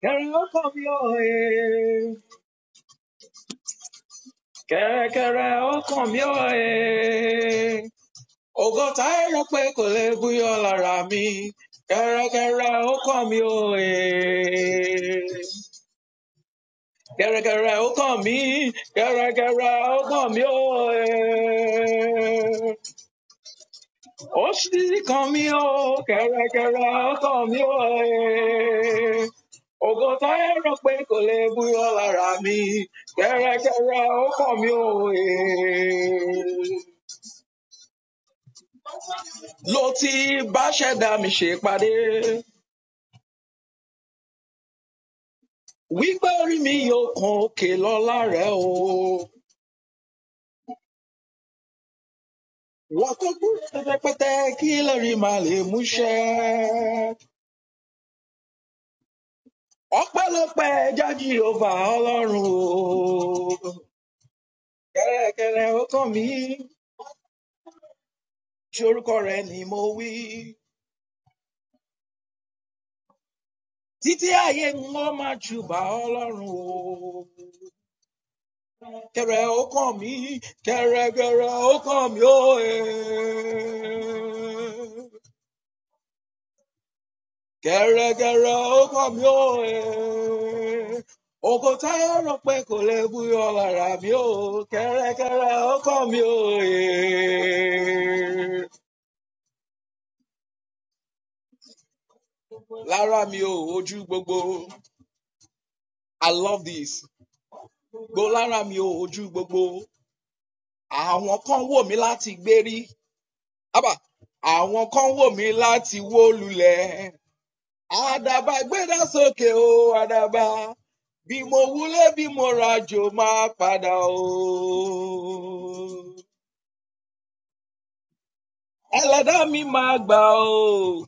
Kẹ̀rẹ̀ ọkàn mi ò he. Kẹ̀rẹ̀kẹ̀rẹ̀ ọkàn mi ò he. Ògo táyé rò pé kò lè búyọ lára mi. Kẹ̀rẹ̀kẹ̀rẹ̀ ọkàn mi ò he. Kẹ̀rẹ̀kẹ̀rẹ̀ ọkàn mi. Kẹ̀rẹ̀kẹ̀rẹ̀ ọkàn mi ò he. Ó sì kàn mí o. Kẹ̀rẹ̀kẹ̀rẹ̀ ọkàn mi ò he. Ògo táyé rò pé kò lè búyọ lára mi. Kẹ̀rẹ̀kẹ̀rẹ̀ ọkàn mi ò he. Ló ti bá ṣẹ̀dá mi ṣe pàdé. Wípé orí mi yóò kan òkè lọ́lá rẹ̀ o. Wọ́n tó kú pẹ́tẹ́pẹ́tẹ́ kí lórí máa lè múṣẹ́. Ọpẹ́lọpẹ́ jájí ọba Ọlọ́run o. Kẹ̀rẹ̀kẹ̀rẹ̀ ó kàn mí. Ṣé orúkọ rẹ̀ ni mo wí? Títí ayé ń wọ́n máa júbà Ọlọ́run o. Kẹ̀rẹ̀ ó kàn mí, kẹ̀rẹ̀kẹ̀rẹ̀ ó kàn mí ó he. Kẹ̀rẹ̀kẹ̀rẹ̀ ó kàn mí ó he. Ògo táyé rò pé kò lè búyọ lára mi ó. Kẹ̀rẹ̀kẹ̀rẹ̀ ó kàn mí ó he. Lára mi ò ojú gbogbo. I love this. Gbó lára mi ò ojú gbogbo. Àwọn kan wò mí láti gbérí. Àwọn kan wò mí láti wó lulẹ̀. Àdàbà gbéra sókè o, àdàbà. Bí mo wúlé bí mo rajò máa padà o. Ẹlẹ́dá mi máa gbà o.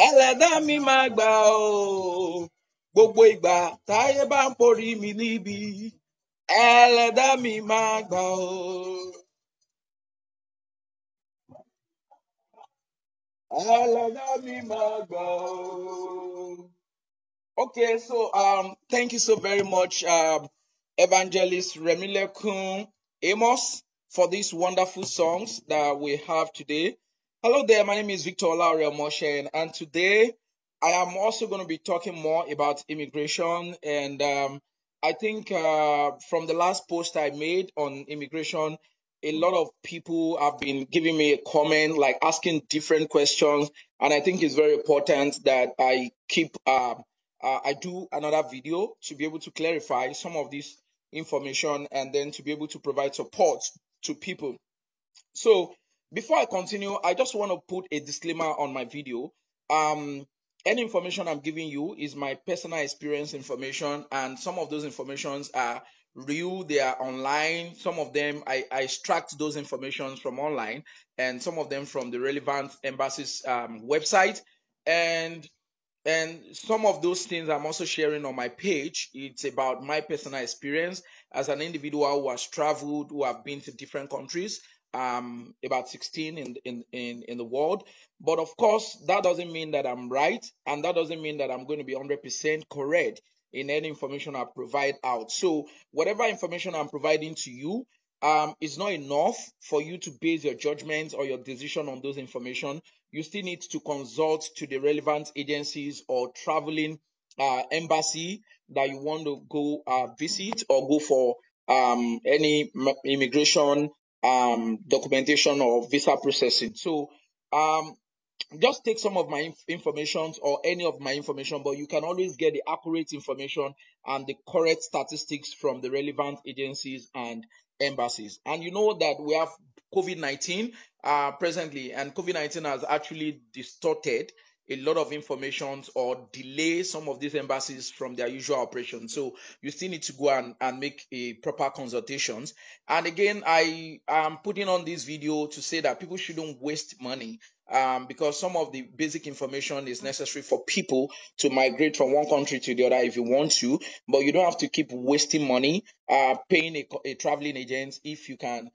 Ẹlẹ́dá mi máa gbà o. Gbogbo ìgbà táyé bá ń porí mi níbi. Ẹlẹ́dá mi máa gbà o. Ẹlẹ́dá mi máa gbà o. Okay, so thank you so very much, Evangelist Remilekun Amos, for these wonderful songs that we have today. Hello there, my name is Victor Olaure Moshe, and today I am also going to be talking more about immigration. And I think from the last post I made on immigration, a lot of people have been giving me a comment, like asking different questions, and I think it's very important that I keep. I do another video to be able to clarify some of this information and then to be able to provide support to people. So before I continue, I just want to put a disclaimer on my video. Any information I'm giving you is my personal experience information, and some of those informations are real, they are online. Some of them I extract those informations from online, and some of them from the relevant embassies website. And some of those things I'm also sharing on my page. It's about my personal experience as an individual who has traveled, who have been to different countries, about 16 in the world. But of course, that doesn't mean that I'm right, and that doesn't mean that I'm going to be 100% correct in any information I provide out. So whatever information I'm providing to you is not enough for you to base your judgment or your decision on those information. You still need to consult to the relevant agencies or traveling embassy that you want to go visit or go for any immigration documentation or visa processing. So um, just take some of my information or any of my information, but you can always get the accurate information and the correct statistics from the relevant agencies and embassies. And you know that we have COVID-19 presently, and COVID-19 has actually distorted a lot of information or delay some of these embassies from their usual operations. So you still need to go and make a proper consultations. And again, I am putting on this video to say that people shouldn't waste money, because some of the basic information is necessary for people to migrate from one country to the other if you want to, but you don't have to keep wasting money paying a traveling agent if you can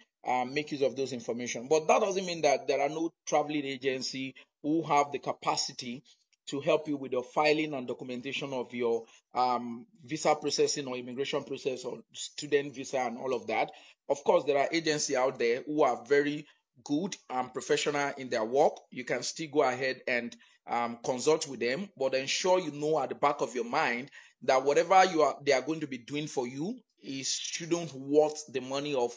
make use of those information. But that doesn't mean that there are no traveling agency who have the capacity to help you with your filing and documentation of your visa processing or immigration process or student visa and all of that. Of course, there are agencies out there who are very good and professional in their work. You can still go ahead and consult with them, but ensure you know at the back of your mind that whatever they are going to be doing for you is shouldn't worth the money of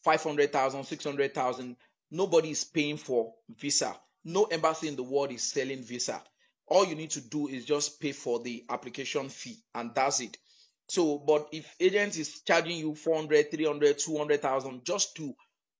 500,000, 600,000. Nobody is paying for visa. No embassy in the world is selling visa. All you need to do is just pay for the application fee, and that's it. So, but if agent is charging you 400, 300, 200,000 just to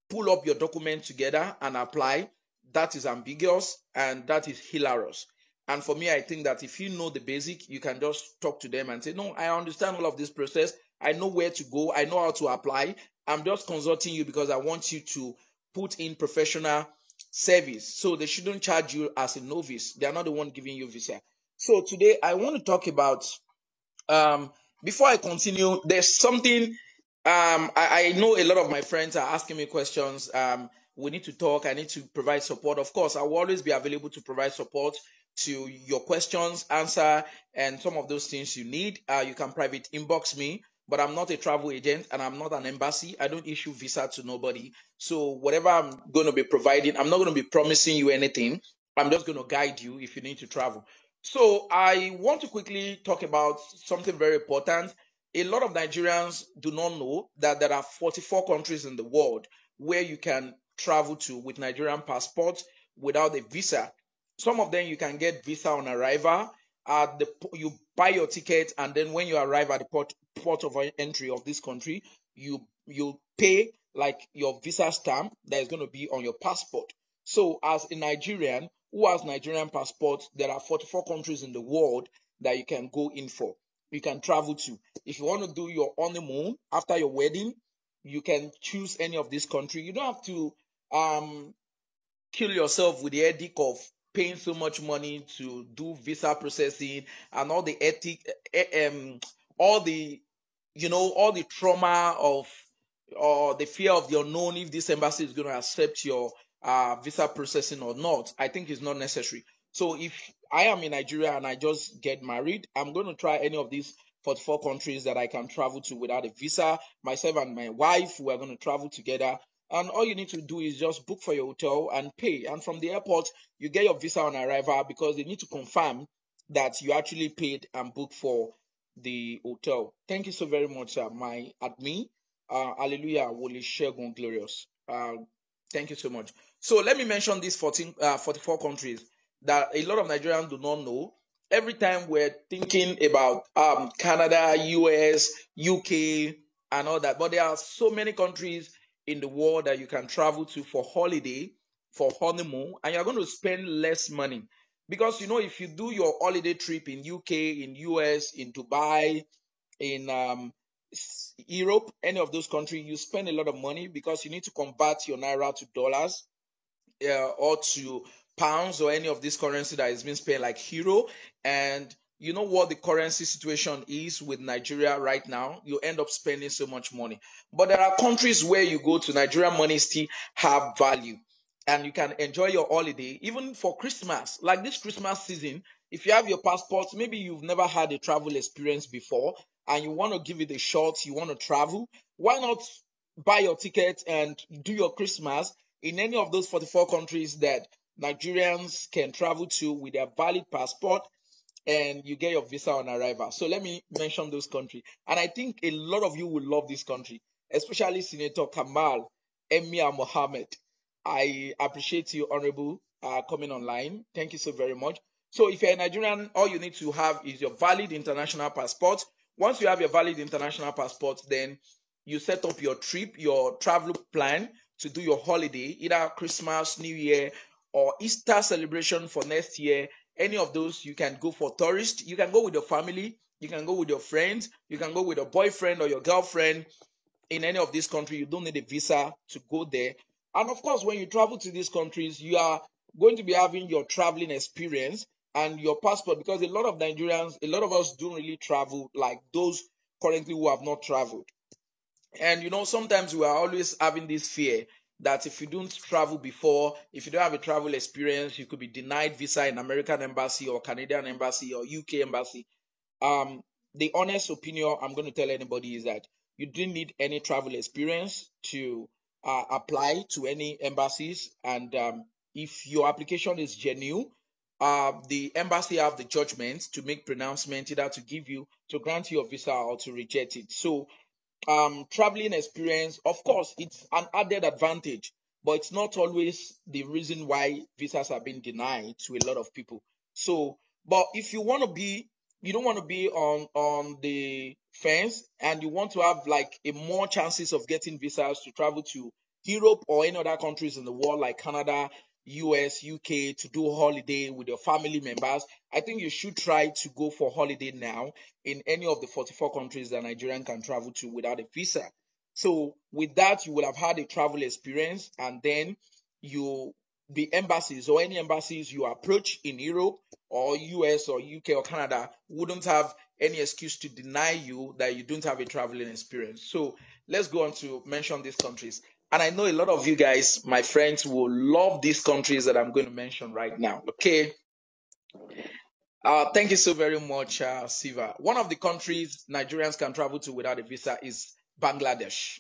pull up your document together and apply, that is ambiguous and that is hilarious. And for me, I think that if you know the basic, you can just talk to them and say, no, I understand all of this process. I know where to go. I know how to apply. I'm just consulting you because I want you to put in professional service. So they shouldn't charge you as a novice. They are not the one giving you visa. So today I want to talk about um, before I continue, there's something I know a lot of my friends are asking me questions. We need to talk. I need to provide support. Of course, I will always be available to provide support to your questions, answer, and some of those things you need. You can private inbox me, but I'm not a travel agent and I'm not an embassy. I don't issue visa to nobody. So whatever I'm going to be providing, I'm not going to be promising you anything. I'm just going to guide you if you need to travel. So I want to quickly talk about something very important. A lot of Nigerians do not know that there are 44 countries in the world where you can travel to with Nigerian passport without a visa. Some of them you can get visa on arrival. You buy your ticket, and then when you arrive at the port of entry of this country, you pay like your visa stamp that is going to be on your passport. So as a Nigerian who has Nigerian passport, there are 44 countries in the world that you can go in for. You can travel to. If you want to do your honeymoon after your wedding, you can choose any of these countries. You don't have to um, kill yourself with the headache of paying so much money to do visa processing and all the all the all the trauma of or the fear of the unknown if this embassy is going to accept your visa processing or not. I think it's not necessary. So if I am in Nigeria and I just get married, I'm going to try any of these 44 countries that I can travel to without a visa. Myself and my wife, we are going to travel together. And all you need to do is just book for your hotel and pay. And from the airport, you get your visa on arrival because they need to confirm that you actually paid and booked for the hotel. Thank you so very much, my admin. Hallelujah, Wole Shegun Glorious. Thank you so much. So let me mention these 44 countries that a lot of Nigerians do not know. Every time we're thinking about Canada, US, UK, and all that, but there are so many countries in the world that you can travel to for holiday, for honeymoon, and you're going to spend less money. Because if you do your holiday trip in UK, in US, in Dubai, in Europe, any of those countries, you spend a lot of money because you need to convert your naira to dollars or to pounds or any of this currency that is being spent like euro. And you know what the currency situation is with Nigeria right now, you end up spending so much money. But there are countries where you go to, Nigerian money still have value and you can enjoy your holiday even for Christmas. Like this Christmas season, if you have your passport, maybe you've never had a travel experience before and you want to give it a shot, you want to travel, why not buy your ticket and do your Christmas in any of those 44 countries that Nigerians can travel to with their valid passport and you get your visa on arrival. So let me mention those countries. And I think a lot of you will love this country, especially Senator Kamal Emir Mohammed. I appreciate you, Honorable, coming online. Thank you so very much. So if you're a Nigerian, all you need to have is your valid international passport. Once you have your valid international passport, then you set up your trip, your travel plan to do your holiday, either Christmas, New Year, or Easter celebration for next year. Any of those, you can go for tourist. You can go with your family. You can go with your friends. You can go with your boyfriend or your girlfriend in any of these countries. You don't need a visa to go there. And of course, when you travel to these countries, you are going to be having your traveling experience and your passport because a lot of Nigerians, a lot of us don't really travel like those currently who have not traveled. And sometimes we are always having this fear that if you don't travel before, if you don't have a travel experience, you could be denied visa in American embassy or Canadian embassy or UK embassy. um the honest opinion I'm going to tell anybody is that you didn't need any travel experience to apply to any embassies, and if your application is genuine, the embassy have the judgment to make pronouncement either to give you, to grant you a visa or to reject it. So traveling experience, of course, it's an added advantage, but it's not always the reason why visas are being denied to a lot of people. So, but if you want to be, you don't want to be on the fence, and you want to have like a more chances of getting visas to travel to Europe or any other countries in the world like Canada, US, UK, to do holiday with your family members, I think you should try to go for holiday now in any of the 44 countries that Nigerian can travel to without a visa. So with that, you will have had a travel experience, and then you, the embassies or any embassies you approach in Europe or US or UK or Canada wouldn't have any excuse to deny you that you don't have a traveling experience. So let's go on to mention these countries. And I know a lot of you guys, my friends, will love these countries that I'm going to mention right now. Okay. Thank you so very much, Siva. One of the countries Nigerians can travel to without a visa is Bangladesh.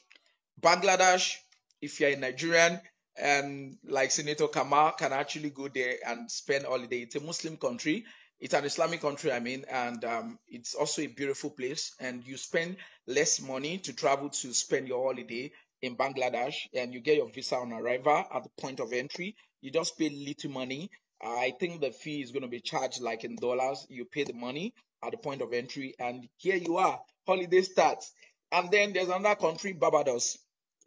Bangladesh, if you're a Nigerian and like Senator Kamal can actually go there and spend holiday. It's a Muslim country. It's an Islamic country, I mean, and it's also a beautiful place. And you spend less money to travel to spend your holiday in Bangladesh, and you get your visa on arrival at the point of entry. You just pay little money. I think the fee is going to be charged like in dollars. You pay the money at the point of entry, and here you are. Holiday starts. And then there's another country, Barbados.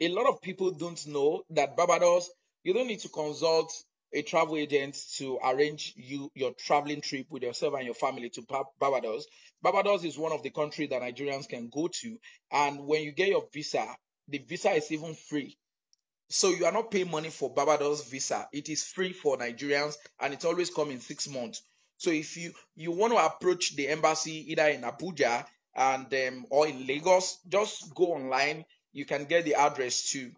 A lot of people don't know that Barbados, you don't need to consult a travel agent to arrange your traveling trip with yourself and your family to Barbados. Barbados is one of the countries that Nigerians can go to, and when you get your visa, the visa is even free. So you are not paying money for Barbados visa. It is free for Nigerians, and it always comes in 6 months. So if you want to approach the embassy either in Abuja and or in Lagos, just go online. You can get the address to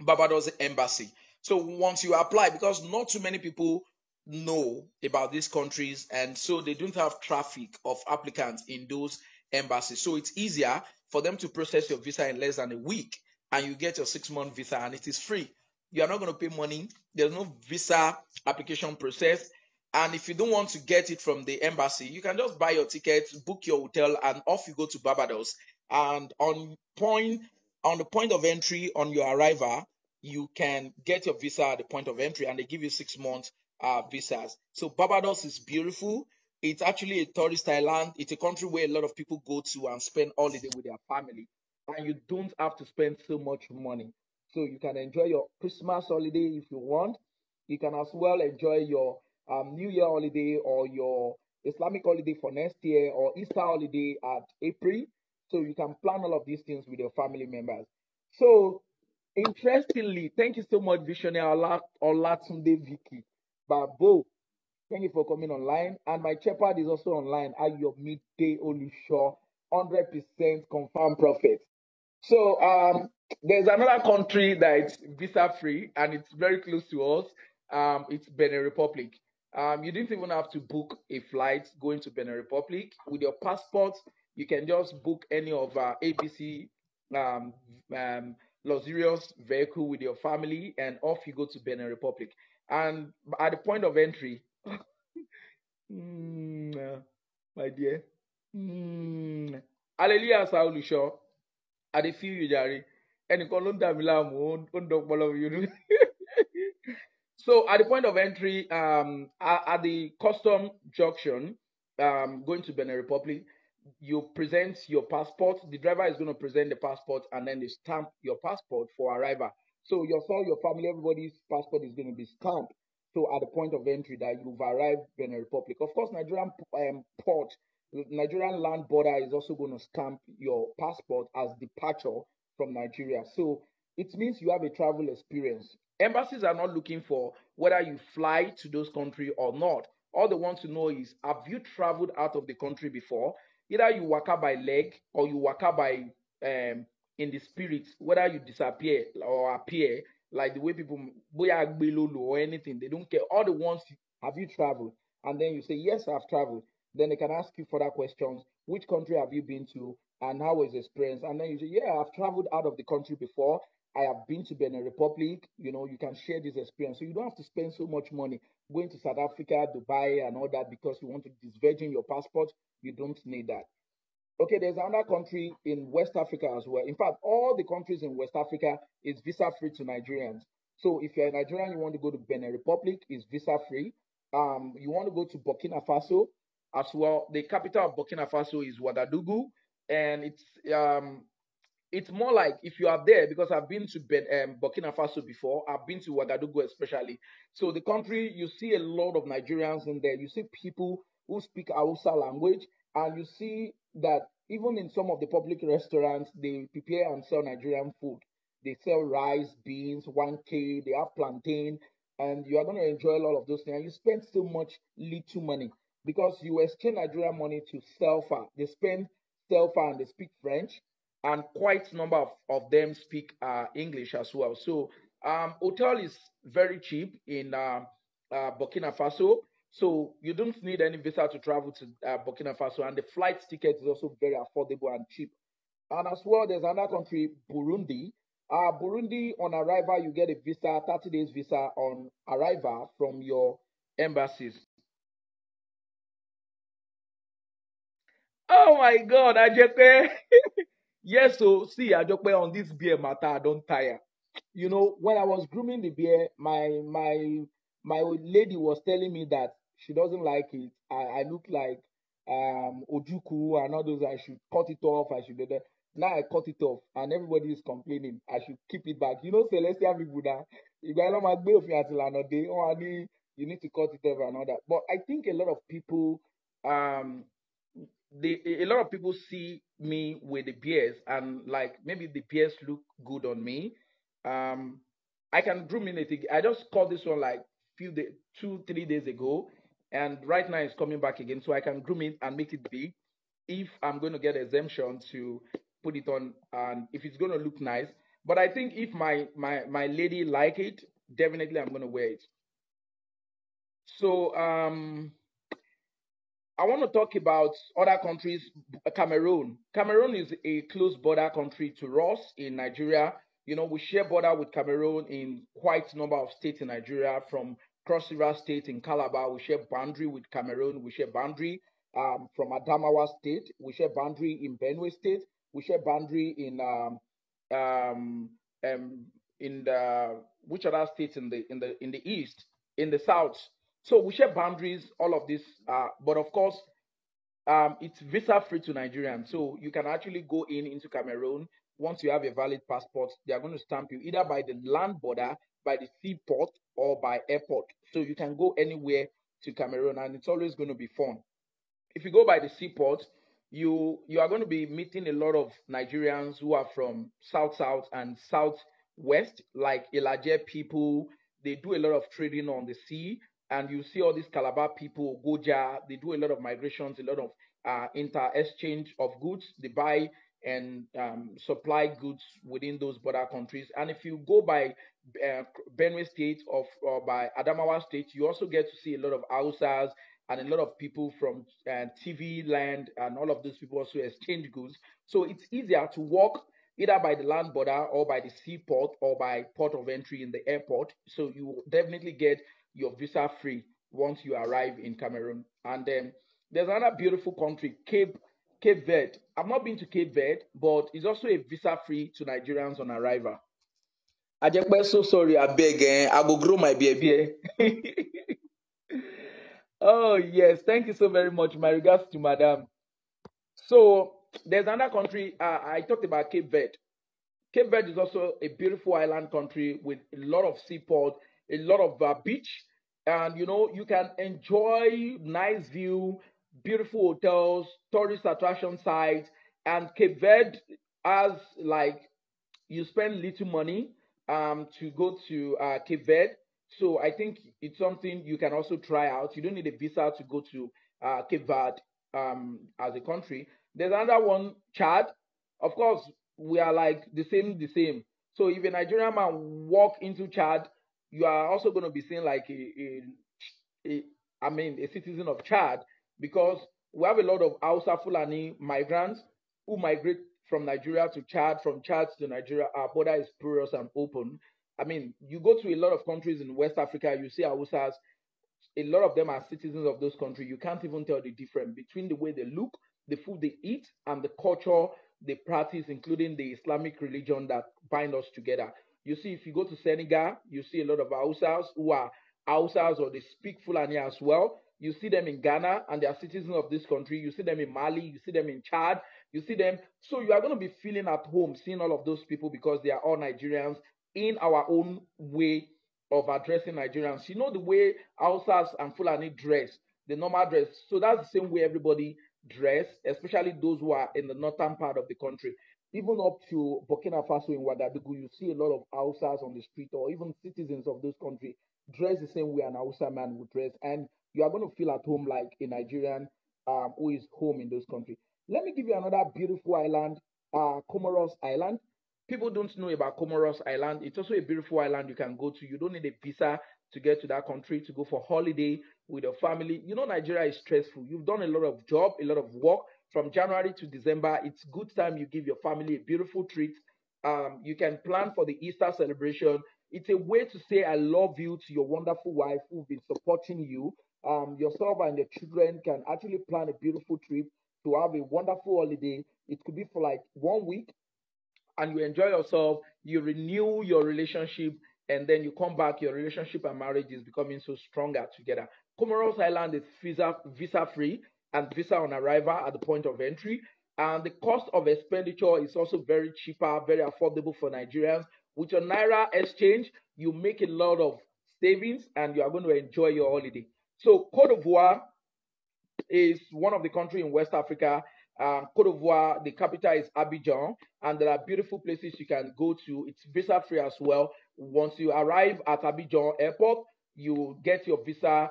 Barbados embassy. So once you apply, because not too many people know about these countries, and so they don't have traffic of applicants in those embassies. So it's easier for them to process your visa in less than a week, and you get your 6 month visa, and it is free. You are not going to pay money. There's no visa application process. And if you don't want to get it from the embassy, you can just buy your tickets, book your hotel, and off you go to Barbados. And on the point of entry on your arrival, you can get your visa at the point of entry, and they give you 6 months visas. So Barbados is beautiful. It's actually a tourist island. It's a country where a lot of people go to and spend holiday with their family, and you don't have to spend so much money. So you can enjoy your Christmas holiday if you want. You can as well enjoy your New Year holiday or your Islamic holiday for next year or Easter holiday at April. So you can plan all of these things with your family members. So interestingly, thank you so much, Visionary Olatunde Vicky. Babo, thank you for coming online. And my shepherd is also online. Ayo Midday Olusho, 100% confirmed prophet. So there's another country that is visa free and it's very close to us. It's Benin Republic. You didn't even have to book a flight going to Benin Republic. With your passport, you can just book any of ABC um, um, luxurious vehicle with your family, and off you go to Benin Republic. And at the point of entry, my dear, hallelujah, Saulusho. I dey feel you jare. Ẹnìkan ló ń dà mí láàmú, ó ń dọpọlọ mi irú. So at the point of entry, at the custom junction, going to Benin Republic, you present your passport. The driver is going to present the passport, and then they stamp your passport for arrival. So yourself, your family, everybody's passport is going to be stamped. So at the point of entry that you've arrived Benin Republic. Of course, Nigerian port, Nigerian land border is also going to stamp your passport as departure from Nigeria. So it means you have a travel experience. Embassies are not looking for whether you fly to those countries or not. All they want to know is, have you traveled out of the country before? Either you waka by leg or you waka by in the spirit, whether you disappear or appear, like the way people boya agbelolo or anything. They don't care. All the ones, have you traveled? And then you say, yes, I've traveled. Then they can ask you further questions. Which country have you been to? And how was the experience? And then you say, yeah, I've traveled out of the country before. I have been to Benin Republic. You can share this experience. So you don't have to spend so much money going to South Africa, Dubai, and all that because you want to disvirgin your passport. You don't need that. Okay, there's another country in West Africa as well. In fact, all the countries in West Africa is visa free to Nigerians. So if you're a Nigerian, you want to go to Benin Republic, is visa free. You want to go to Burkina Faso as well. The capital of Burkina Faso is Ouagadougou, and it's more like if you are there, because I've been to Burkina Faso before, I've been to Ouagadougou especially. So the country, you see a lot of Nigerians in there. You see people who speak Hausa language, and you see that even in some of the public restaurants, they prepare and sell Nigerian food. They sell rice, beans, 1K, they have plantain, and you are going to enjoy a lot of those things. And you spend so much little money because you exchange Nigerian money to Selfa. They spend Selfa and they speak French, and quite a number of them speak English as well. So hotel is very cheap in Burkina Faso. So you don't need any visa to travel to Burkina Faso, and the flight ticket is also very affordable and cheap. And as well, there's another country, Burundi. Burundi, on arrival, you get a visa, 30 days visa on arrival from your embassies. Oh my God, Ajepe. Yes, so see, Ajepe, on this beer matter, I don't tire. When I was grooming the bear, my lady was telling me that she doesn't like it. I look like Ojuku and all those. I should cut it off. I should do that. Now I cut it off, and everybody is complaining. I should keep it back. Celestial people that if I don't you need to cut it off and all that. But I think a lot of people um a lot of people see me with the beers, and like maybe the beers look good on me. Um, I can groom in it. I just caught this one like few days, 2 3 days ago, and right now it's coming back again. So I can groom it and make it big if I'm going to get exemption to put it on, and if it's going to look nice. But I think if my lady like it, definitely I'm going to wear it. So I want to talk about other countries. Cameroon. Cameroon is a close border country to us in Nigeria. We share border with Cameroon in quite a number of states in Nigeria. From Cross River State in Calabar, we share boundary with Cameroon. We share boundary from Adamawa State. We share boundary in Benue State. We share boundary um, um, in the which other states in the east, in the south. So we share boundaries, all of this. But of course, it's visa free to Nigerians. So you can actually go into Cameroon once you have a valid passport. They are going to stamp you either by the land border, by the seaport, or by airport. So you can go anywhere to Cameroon, and it's always going to be fun. If you go by the seaport, you are going to be meeting a lot of Nigerians who are from south and southwest, like Elaje people. They do a lot of trading on the sea, and you see all these Calabar people, Goja. They do a lot of migrations, a lot of inter exchange of goods. They buy and supply goods within those border countries. And if you go by uh, Benue State or by Adamawa State, you also get to see a lot of Hausas and a lot of people from TV land, and all of those people also exchange goods. So it's easier to walk either by the land border or by the seaport or by port of entry in the airport. So you will definitely get your visa free once you arrive in Cameroon. And then there's another beautiful country, Cape Verde. I've not been to Cape Verde, but it's also a visa free to Nigerians on arrival. Ajekpe, so sorry, I beg, I go grow my baby. Oh, yes. Thank you so very much. My regards to Madam. So, there's another country. I talked about Cape Verde. Cape Verde is also a beautiful island country with a lot of seaport, a lot of beach. And, you can enjoy nice view, beautiful hotels, tourist attraction sites. And Cape Verde has like you spend little money to go to Cape Verde. So I think it's something you can also try out. You don't need a visa to go to Cape Verde as a country. There's another one, Chad. Of course, we are like the same. So if a Nigerian man walk into Chad, you are also going to be seen like a I mean, a citizen of Chad, because we have a lot of Hausa Fulani migrants who migrate from Nigeria to Chad, from Chad to Nigeria. Our border is porous and open. I mean, you go to a lot of countries in West Africa, you see Hausas, a lot of them are citizens of those countries. You can't even tell the difference between the way they look, the food they eat, and the culture they practice, including the Islamic religion that bind us together. You see, if you go to Senegal, you see a lot of Hausas who are Hausas or they speak Fulani as well. You see them in Ghana and they are citizens of this country. You see them in Mali, you see them in Chad, you see them. So you are going to be feeling at home seeing all of those people because they are all Nigerians in our own way of addressing Nigerians. You know the way Hausas and Fulani dress, the normal dress. So that's the same way everybody dress, especially those who are in the northern part of the country. Even up to Burkina Faso in Ouagadougou, you see a lot of Hausas on the street or even citizens of those countries dress the same way an Hausa man would dress. And you are going to feel at home like a Nigerian who is home in those countries. Let me give you another beautiful island, Comoros Island. People don't know about Comoros Island. It's also a beautiful island you can go to. You don't need a visa to get to that country to go for holiday with your family. You know, Nigeria is stressful. You've done a lot of job, a lot of work from January to December. It's good time you give your family a beautiful treat. You can plan for the Easter celebration. It's a way to say I love you to your wonderful wife who's been supporting you. Yourself and the children can actually plan a beautiful trip to have a wonderful holiday. It could be for like 1 week and you enjoy yourself, you renew your relationship, and then you come back, your relationship and marriage is becoming so stronger together. Comoros Island is visa free and visa on arrival at the point of entry. And the cost of expenditure is also very cheaper, very affordable for Nigerians. With your Naira exchange, you make a lot of savings and you are going to enjoy your holiday. So, Cote d'Ivoire is one of the countries in West Africa. Cote d'Ivoire, the capital is Abidjan, and there are beautiful places you can go to. It's visa free as well. Once you arrive at Abidjan airport, you get your visa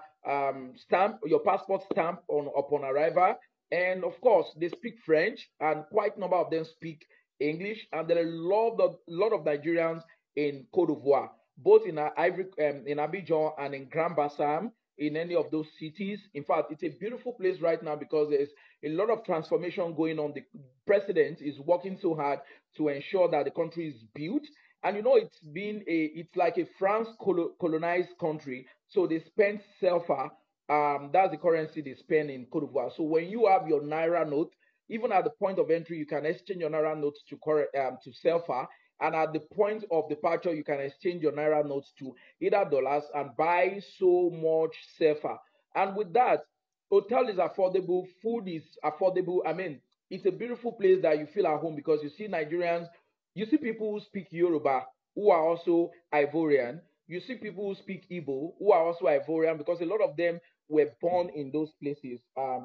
stamp, your passport stamp on upon arrival. And of course, they speak French, and quite a number of them speak English. And there are a lot of Nigerians in Cote d'Ivoire, both in in Abidjan and in Grand Bassam, in any of those cities. In fact, it's a beautiful place right now because there's a lot of transformation going on. The president is working so hard to ensure that the country is built. And you know, it's like a France colonized country. So they spend CFA. That's the currency they spend in Cote d'Ivoire. So when you have your Naira note, even at the point of entry, you can exchange your Naira notes to CFA. And at the point of departure, you can exchange your Naira notes to either dollars and buy so much safer. And with that, hotel is affordable, food is affordable. I mean, it's a beautiful place that you feel at home because you see Nigerians, you see people who speak Yoruba who are also Ivorian. You see people who speak Igbo who are also Ivorian because a lot of them were born in those places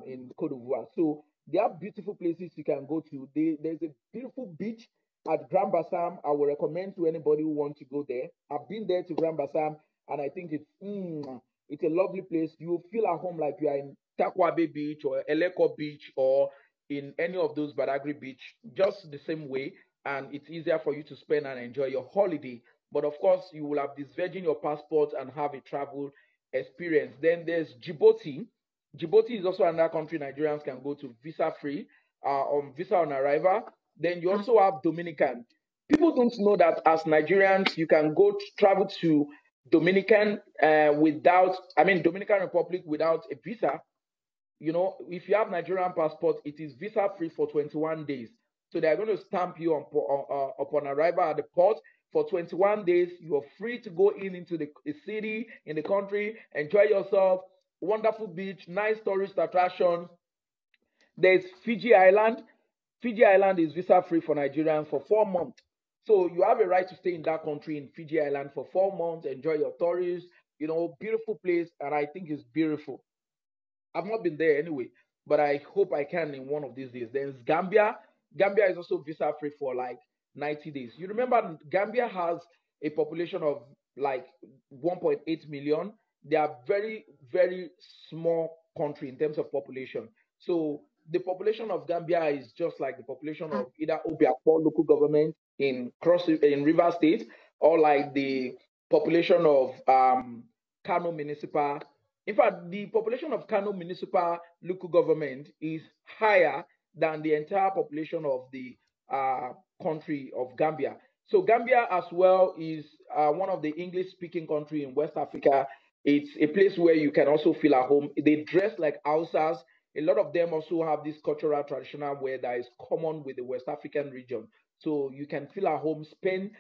in Cote d'Ivoire. So there are beautiful places you can go to. There's a beautiful beach at Grand Bassam. I will recommend to anybody who wants to go there. I've been there to Grand Bassam, and I think it's a lovely place. You feel at home like you are in Takwabe Beach or Eleko Beach or in any of those Badagry Beach, just the same way. And it's easier for you to spend and enjoy your holiday. But of course, you will have disvirgin your passport and have a travel experience. Then there's Djibouti. Djibouti is also another country Nigerians can go to visa free, on visa on arrival. Then you also have Dominican. People don't know that as Nigerians, you can go travel to Dominican Republic without a visa. You know, if you have Nigerian passport, it is visa free for 21 days. So they are going to stamp you upon arrival at the port for 21 days. You are free to go into the city, in the country, enjoy yourself. Wonderful beach, nice tourist attraction. There's Fiji Island. Fiji Island is visa free for Nigerians for 4 months. So you have a right to stay in that country in Fiji Island for 4 months, enjoy your tourists, beautiful place, and I think it's beautiful. I've not been there anyway, but I hope I can in one of these days. There's Gambia. Gambia is also visa free for like 90 days. You remember Gambia has a population of like 1.8 million. They are very, very small country in terms of population. So the population of Gambia is just like the population of either Obiakpor local government in River State, or like the population of Kano Municipal. In fact, the population of Kano Municipal local government is higher than the entire population of the country of Gambia. So Gambia as well is one of the English-speaking country in West Africa. It's a place where you can also feel at home. They dress like Hausas. A lot of them also have this cultural traditional wear that is common with the West African region. So you can feel at home, spend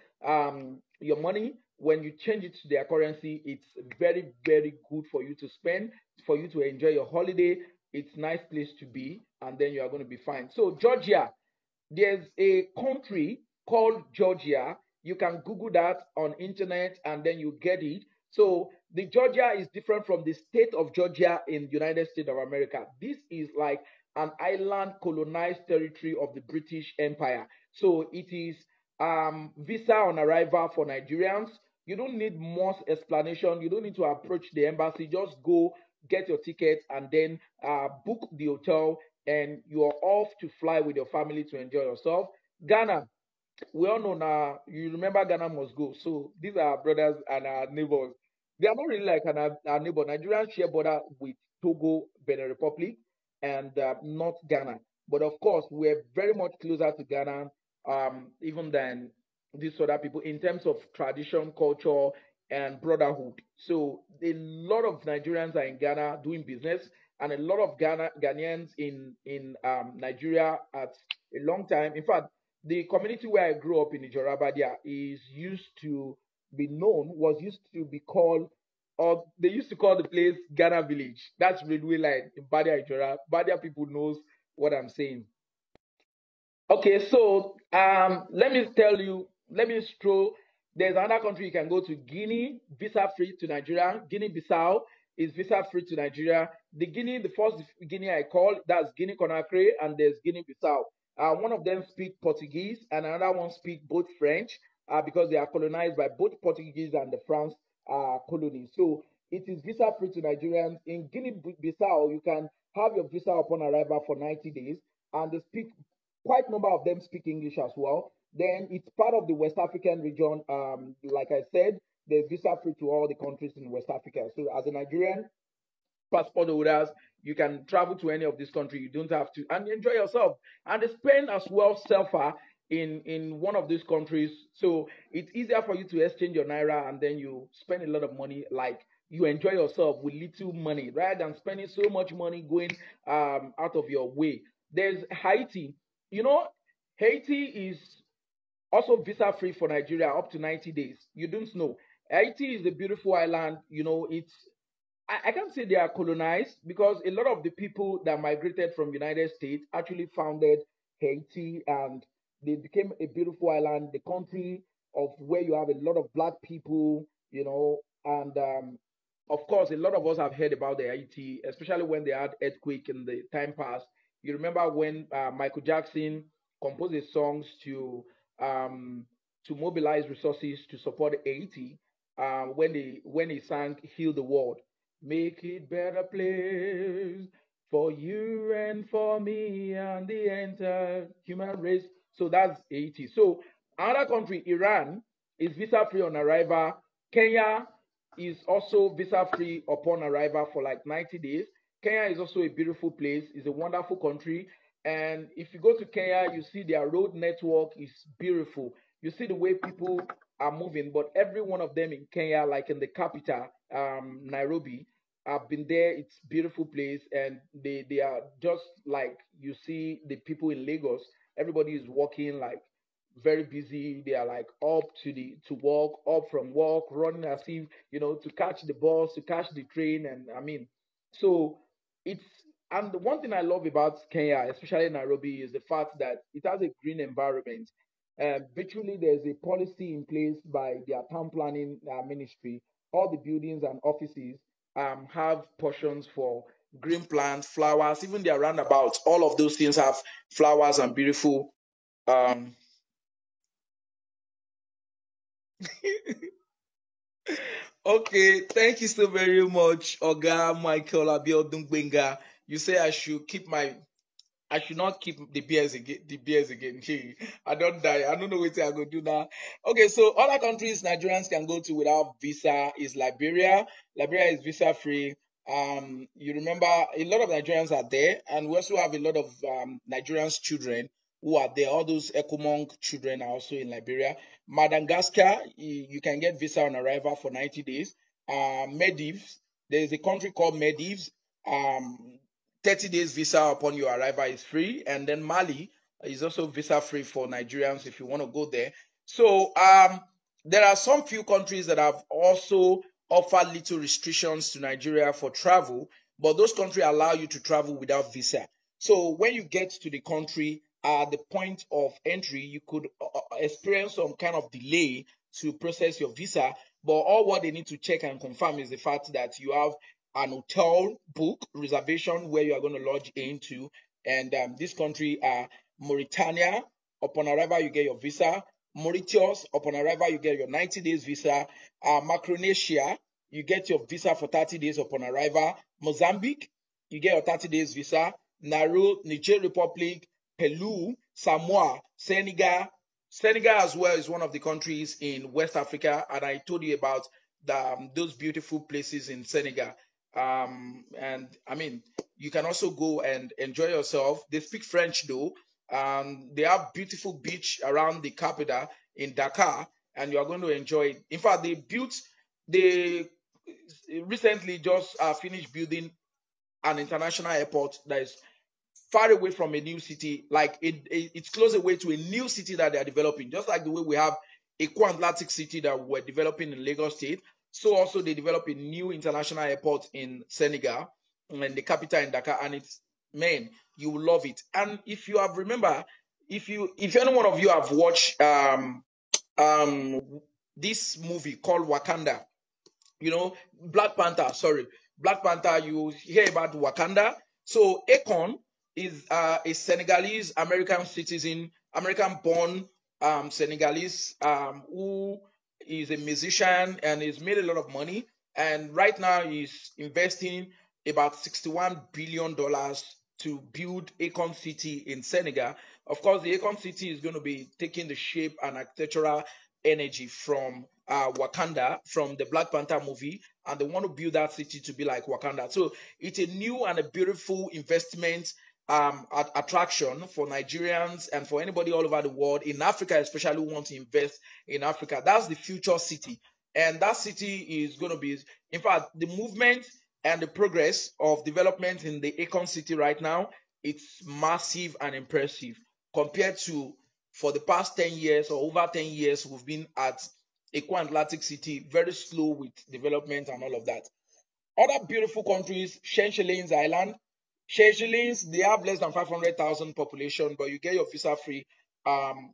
your money. When you change it to their currency, it's very, very good for you to spend, for you to enjoy your holiday. It's a nice place to be, and then you are going to be fine. So Georgia, there's a country called Georgia. You can Google that on internet and then you get it. So the Georgia is different from the state of Georgia in the United States of America. This is like an island colonized territory of the British Empire. So it is visa on arrival for Nigerians. You don't need much explanation. You don't need to approach the embassy. Just go get your ticket and then book the hotel, and you're off to fly with your family to enjoy yourself. Ghana, we all know now, you remember Ghana must go. So these are our brothers and our neighbors. They are not really like our neighbor. Nigerians share border with Togo, Benin Republic, and not Ghana. But of course, we're very much closer to Ghana, even than these other people in terms of tradition, culture, and brotherhood. So a lot of Nigerians are in Ghana doing business, and a lot of Ghanaians in Nigeria at a long time. In fact, the community where I grew up in Ijorabadia is used to be known, was used to be called, or they used to call the place Ghana Village. That's railway line in Badia Ijora. Badia people knows what I'm saying. Okay, so let me tell you, let me stroll. There's another country you can go to, Guinea, visa free to Nigeria. Guinea-Bissau is visa free to Nigeria. The first Guinea I call, that's Guinea Conakry, and there's Guinea-Bissau. One of them speak Portuguese, and another one speak both French, because they are colonized by both Portuguese and the France colony. So it is visa free to Nigerians. In Guinea-Bissau, you can have your visa upon arrival for 90 days, and they speak, quite a number of them speak English as well. Then it's part of the West African region. Like I said, there's visa free to all the countries in West Africa. So as a Nigerian passport holders, you can travel to any of these countries. You don't have to, and enjoy yourself. And they spend as well safer in one of these countries. So it's easier for you to exchange your naira, and then you spend a lot of money. Like, you enjoy yourself with little money rather than spending so much money going out of your way. There's Haiti. You know, Haiti is also visa free for Nigeria up to 90 days. You don't know. Haiti is a beautiful island. You know, I can't say they are colonized, because a lot of the people that migrated from United States actually founded Haiti, and they became a beautiful island, the country of where you have a lot of black people, and of course, a lot of us have heard about the Haiti, especially when they had earthquake in the time past. You remember when Michael Jackson composed his songs um, to mobilize resources to support Haiti, when he sang "Heal the World." Make it better place for you and for me and the entire human race. So that's Haiti. So another country, Iran, is visa free on arrival. Kenya is also visa free upon arrival for like 90 days. Kenya is also a beautiful place. It's a wonderful country. And if you go to Kenya, you see their road network is beautiful. You see the way people are moving, but every one of them in Kenya, like in the capital, Nairobi, I've been there. It's a beautiful place, and they are just like you see the people in Lagos. Everybody is walking like very busy. They are like up to walk, up from work, running as if to catch the bus, to catch the train, and I mean, so it's and the one thing I love about Kenya, especially Nairobi, is the fact that it has a green environment. Virtually, there's a policy in place by their town planning ministry. All the buildings and offices have portions for green plants, flowers, even their roundabouts. All of those things have flowers and beautiful. Um, okay, thank you so very much, Oga Michael Abiodun Benga. You say I should keep my I should not keep the beers again. The beers again. Gee, I don't die. I don't know what I go do now. Okay, so other countries Nigerians can go to without visa is Liberia. Liberia is visa free. You remember a lot of Nigerians are there, and we also have a lot of Nigerians children who are there. All those Ecomonk children are also in Liberia. Madagascar, you can get visa on arrival for 90 days. Maldives, there is a country called Maldives. Um, 30 days visa upon your arrival is free. And then Mali is also visa free for Nigerians if you want to go there. So there are some few countries that have also offered little restrictions to Nigeria for travel, but those countries allow you to travel without visa. So when you get to the country at the point of entry, you could experience some kind of delay to process your visa, but all what they need to check and confirm is the fact that you have an hotel book reservation where you are going to lodge into. And this country are Mauritania. Upon arrival, you get your visa. Mauritius, upon arrival, you get your 90 days visa. Micronesia, you get your visa for 30 days upon arrival. Mozambique, you get your 30 days visa. Nauru, Niger Republic, Peru, Samoa, Senegal. Senegal as well is one of the countries in West Africa, and I told you about those beautiful places in Senegal. And I mean, you can also go and enjoy yourself. They speak French though. They have beautiful beach around the capital in Dakar, and you are going to enjoy it. In fact, they recently just finished building an international airport that is far away from a new city, like it's close away to a new city that they are developing, just like the way we have Akon Atlantic City that we're developing in Lagos State. So also they develop a new international airport in Senegal and the capital in Dakar, and it's man, you will love it. And if you have remember, if any one of you have watched um this movie called Wakanda, Black Panther, sorry, Black Panther, you hear about Wakanda. So Akon is a Senegalese American citizen, American born Senegalese who is a musician and he's made a lot of money. And right now he's investing about $61 billion to build Akon City in Senegal. Of course, the Akon City is going to be taking the shape and architectural energy from Wakanda, from the Black Panther movie, and they want to build that city to be like Wakanda. So it's a new and a beautiful investment attraction for Nigerians and for anybody all over the world, in Africa especially, who want to invest in Africa. That's the future city. And that city is going to be, in fact, the movement and the progress of development in the Akon City right now, it's massive and impressive compared to for the past 10 years or over 10 years, we've been at Akon Atlantic City, very slow with development and all of that. Other beautiful countries, Seychelles Island. Seychelles, they have less than 500,000 population, but you get your visa free,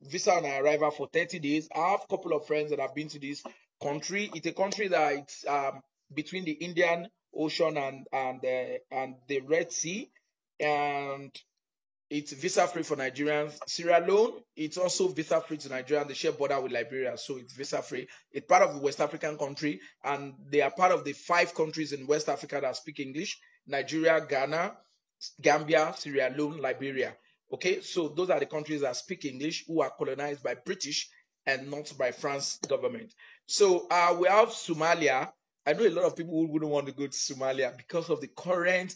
visa on arrival for 30 days. I have a couple of friends that have been to this country. It's a country that it's between the Indian Ocean and the Red Sea, and it's visa free for Nigerians. Sierra Leone, it's also visa free to Nigeria. They share border with Liberia, so it's visa free. It's part of the West African country, and they are part of the 5 countries in West Africa that speak English: Nigeria, Ghana, Gambia, Sierra Leone, Liberia. Okay, so those are the countries that speak English, who are colonized by British and not by France government. So we have Somalia. I know a lot of people who wouldn't want to go to Somalia because of the current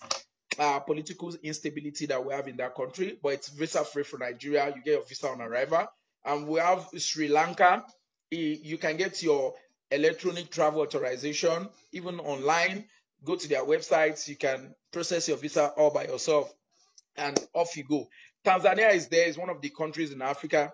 political instability that we have in that country, but it's visa free for Nigeria. You get your visa on arrival. And we have Sri Lanka. You can get your electronic travel authorization even online. Go to their websites. You can process your visa all by yourself, and off you go. Tanzania is there. It's one of the countries in Africa.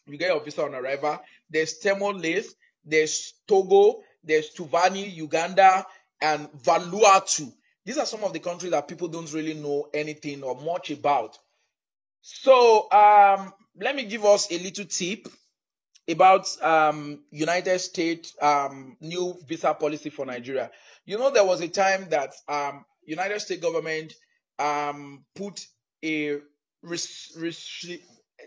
You get your visa on arrival. There's Timor Leste. There's Togo. There's Tuvalu, Uganda, and Vanuatu. These are some of the countries that people don't really know anything or much about. So let me give us a little tip about United States new visa policy for Nigeria. There was a time that United States government put a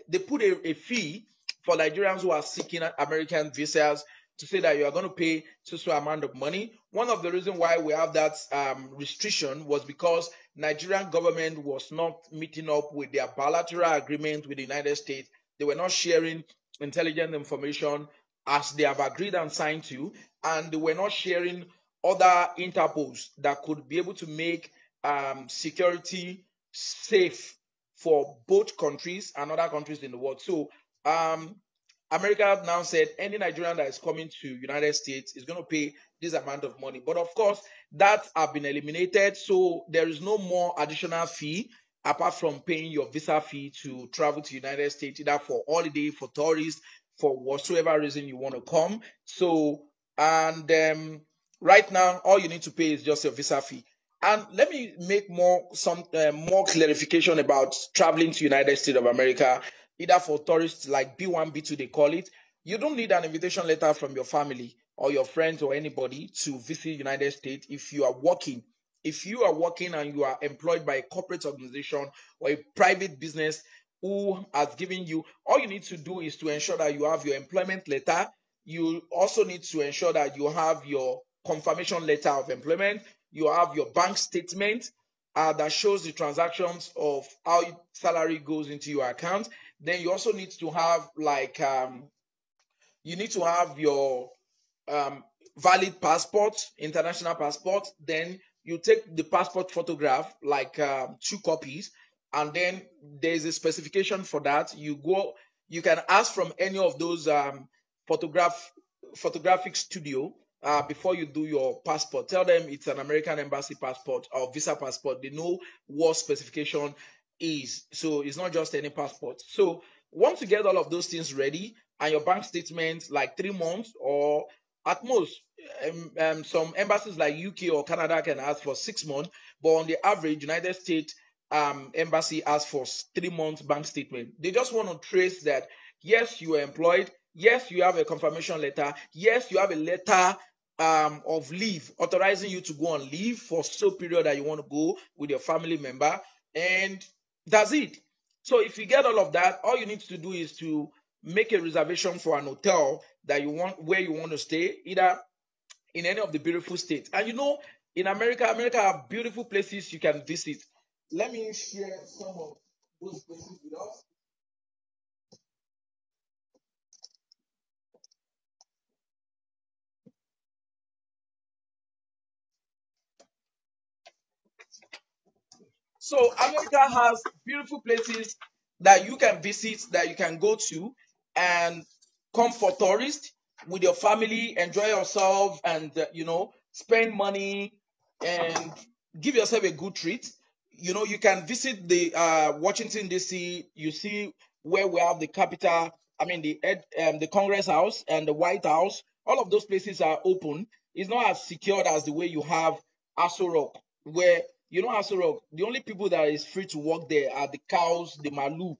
they put a fee for Nigerians who are seeking American visas to say that you are going to pay so amount of money. One of the reasons why we have that restriction was because Nigerian government was not meeting up with their bilateral agreement with the United States. They were not sharing intelligence information as they have agreed and signed to, and they were not sharing other interpols that could be able to make security safe for both countries and other countries in the world. So um, America now said any Nigerian that is coming to United States is going to pay this amount of money. But of course, that have been eliminated. So there is no more additional fee apart from paying your visa fee to travel to United States, either for holiday, for tourists, for whatsoever reason you want to come. So, and right now, all you need to pay is just your visa fee. And let me make more clarification about traveling to United States of America, either for tourists like B1, B2, they call it. You don't need an invitation letter from your family or your friends or anybody to visit United States if you are working. If you are working and you are employed by a corporate organization or a private business who has given you, all you need to do is to ensure that you have your employment letter. You also need to ensure that you have your confirmation letter of employment. You have your bank statement that shows the transactions of how salary goes into your account. Then you also need to have you need to have your um, valid passport, international passport. Then you take the passport photograph, like 2 copies, and then there's a specification for that. You can ask from any of those photograph photographic studio before you do your passport. Tell them it's an American embassy passport or visa passport. They know what specification is. So it's not just any passport. So once you get all of those things ready and your bank statement, like 3 months or at most, some embassies like UK or Canada can ask for 6 months, but on the average, United States embassy asks for 3 months bank statement. They just want to trace that yes, you are employed, yes, you have a confirmation letter, yes, you have a letter of leave authorizing you to go on leave for so period that you want to go with your family member, and that's it. So if you get all of that, all you need to do is to make a reservation for an hotel that you want where you want to stay, either in any of the beautiful states. And in America have beautiful places you can visit. Let me share some of those places with us. So America has beautiful places that you can visit, that you can go to, and come for tourists with your family, enjoy yourself, and spend money and give yourself a good treat. You can visit the Washington D.C. You see where we have the capital. I mean the Congress House and the White House. All of those places are open. It's not as secured as the way you have Aso Rock, where Aso Rock, the only people that is free to walk there are the cows, the malu,